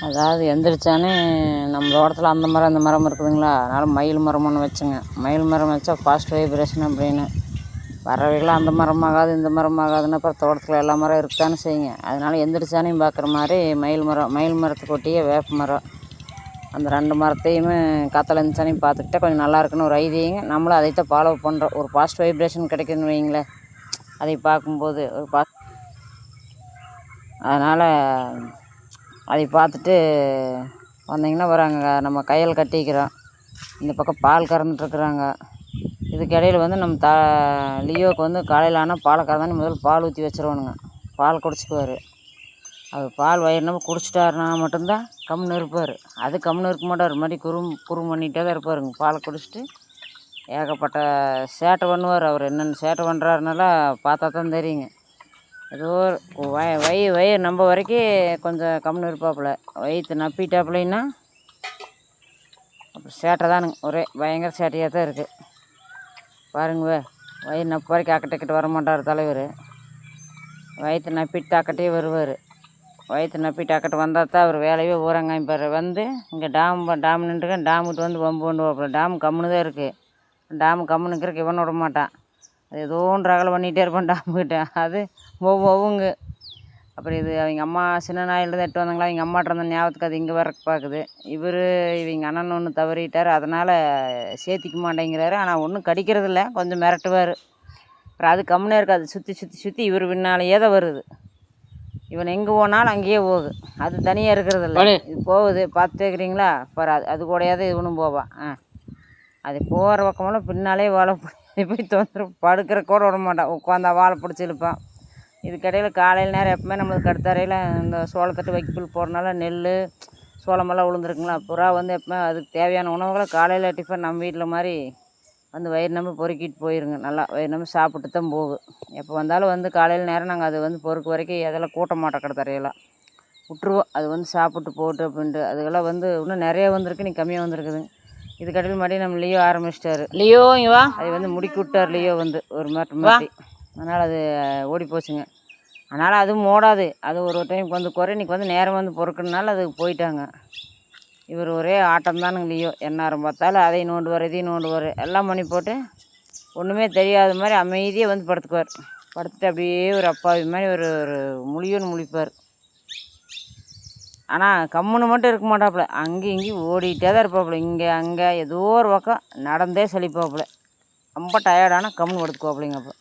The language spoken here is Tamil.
அதாவது எந்திரிச்சானே நம்ம தோட்டத்தில் அந்த மரம் இந்த மரம் இருக்குதுங்களா, அதனால் மயில் மரம் ஒன்று வச்சுங்க. மயில் மரம் வச்சா ஃபாஸ்ட் வைப்ரேஷன் அப்படின்னு பறவைகளாம் அந்த மரம் ஆகாது இந்த மரம் ஆகாதுன்னு அப்புறம் தோட்டத்தில் எல்லா மரம் இருக்குதானு செய்யுங்க. அதனால் எந்திரிச்சானையும் பார்க்குற மாதிரி மயில் மரத்துக்கு ஒட்டியே வேப்ப மரம், அந்த 2 மரத்தையுமே காத்தால எழுந்திரிச்சானையும் பார்த்துக்கிட்டா கொஞ்சம் நல்லா இருக்குன்னு ஒரு ஐடியாங்க. நம்மளும் அதைத்தான் ஃபாலோ பண்ணுறோம். ஒரு பாசிட்டிவ் வைப்ரேஷன் கிடைக்குதுன்னு வைங்களேன் அதை பார்க்கும்போது அதனால் அதை பார்த்துட்டு வந்தீங்கன்னா வராங்க. நம்ம கையில் கட்டிக்கிறோம், இந்த பக்கம் பால் கறந்துட்டுருக்குறாங்க. இதுக்கு இடையில் வந்து நம்ம லியோவுக்கு வந்து காலையில் ஆனால் பாலை கறந்தானே முதல்ல பால் ஊற்றி வச்சிருவானுங்க. பால் குடிச்சிக்குவார். அவர் பால் வயிறு நம்ம குடிச்சிட்டாருனா மட்டும்தான் கம்முன்னு இருப்பார். அது கம்முன்னு இருக்க மாட்டார், மறுபடி குறும் பண்ணிகிட்டே தான் இருப்பாருங்க. பாலை குடிச்சிட்டு ஏகப்பட்ட சேட்டை பண்ணுவார். அவர் என்னென்ன சேட்டை பண்ணுறாருனால பார்த்தா தான் தெரியுங்க. ஏதோ வயிறு நம்ம வரைக்கும் கொஞ்சம் கம்முன்னு இருப்பாப்புல, வயிற்று நப்பிட்டாப்புலைன்னா அப்புறம் சேட்டை தானுங்க. ஒரே பயங்கர சேட்டையாக தான் இருக்குது பாருங்க. வயிறு நப்பு வரைக்கும் அக்கட்டிக்கிட்டு வர மாட்டார் தலைவர். வயிற்று நப்பிட்டு அக்கட்டே வருவார். வயிற்று நப்பிட்டு அக்கட்டு வந்தால் தான் அவர் வேலையே ஊரங்காமிப்பார். வந்து இங்கே டாம் நின்றுருக்கேன், டாமுக்கிட்ட வந்து பம்பு கொண்டு போவாப்புல. டாம் கம்முன்னு தான் இருக்குது. டாம் கம்முன்னு இருக்கிறதுக்கு இவன் விட மாட்டான். அது ஏதோ ஒன்று ரகலை பண்ணிகிட்டே இருப்பான் டாமுக்கிட்ட. அது ஒவ்வொங்க அப்புறம் இது அவங்க அம்மா சின்ன நாயிலிருந்து எட்டு வந்தாங்களா, அவங்க அம்மாட்ட இருந்த ஞாபகத்துக்கு அது இங்கே வரக்கு பார்க்குது. இவங்க அண்ணன் ஒன்று தவறிட்டார், அதனால் சேர்த்திக்க மாட்டேங்கிறாரு. ஆனால் ஒன்றும் கடிக்கிறதில்ல, கொஞ்சம் மிரட்டுவார். அப்புறம் அது கம்முனே இருக்காது, சுற்றி இவர் பின்னாலேயே தான் வருது. இவன் எங்கே போனாலும் அங்கேயே போகுது. அது தனியாக இருக்கிறதில்ல, இது போகுது. பார்த்துக்கிறீங்களா பாரு, அது கூடயாவது இவனும் போவான். அது போகிற பக்கமெல்லாம் பின்னாலே வாழை போய் தொந்தரவு, படுக்கிற கூட விட மாட்டான், உட்காந்தா வாழை பிடிச்சி இழுப்பான். இதுக்கிடையில் காலையில் நேரம் எப்பவுமே நம்மளுக்கு கடுத்தரையில் இந்த சோளத்தட்டு வைக்கப்புல் போடுறனால நெல் சோளமெல்லாம் விழுந்துருக்குங்களா, புறா வந்து எப்பவுமே அதுக்கு தேவையான உணவுகளை காலையில் டிஃபன் நம்ம வீட்டில் மாதிரி வந்து வயிறு நம்பி பொறுக்கிட்டு போயிருங்க. நல்லா வயிறு நம்பி சாப்பிட்டு தான் போகும். எப்போ வந்தாலும் வந்து காலையில் நேரம் நாங்கள் அது வந்து பொறுக்க வரைக்கும் எதெல்லாம் கூட்ட மாட்டோம், கடுத்தரையெல்லாம் விட்டுருவோம். அது வந்து சாப்பிட்டு போட்டு அப்படின்ட்டு. அதுக்கெல்லாம் வந்து இன்னும் நிறைய வந்திருக்கு, நீ கம்மியாக வந்திருக்குதுங்க. இதுக்கடையில் மறுபடியும் நம்ம லியோ ஆரம்பிச்சிட்டாரு. லியோ இங்கே வா, அது வந்து முடிக்கி விட்டார் லியோ வந்து ஒரு மாட்டி. அதனால் அது ஓடி போச்சுங்க. அதனால் அதுவும் ஓடாது. அது ஒரு டைம் வந்து இன்றைக்கி வந்து நேரம் வந்து பொறுக்கணுனால அதுக்கு போயிட்டாங்க. இவர் ஒரே ஆட்டம் தானுங்க லியோ. எந்நேரம் பார்த்தாலும் அதையும் நோண்டுவார், இதையும் நோண்டுவார், எல்லாம் பண்ணி போட்டு ஒன்றுமே தெரியாத மாதிரி அமைதியாக வந்து படுத்துக்குவார். படுத்துட்டு அப்படியே ஒரு அப்பாவி மாதிரி ஒரு முழியோன்னு முழிப்பார். ஆனால் கம்முன்னு மட்டும் இருக்க மாட்டாப்புல, அங்கேயும் இங்கேயும் ஓடிக்கிட்டே தான் இருப்பாப்புல. இங்கே அங்கே ஏதோ ஒரு பக்கம் நடந்தே சலிப்பாப்புல. ரொம்ப டயர்டானால் கம்முன்னு படுத்துக்குவாப்புலைங்க. அப்போ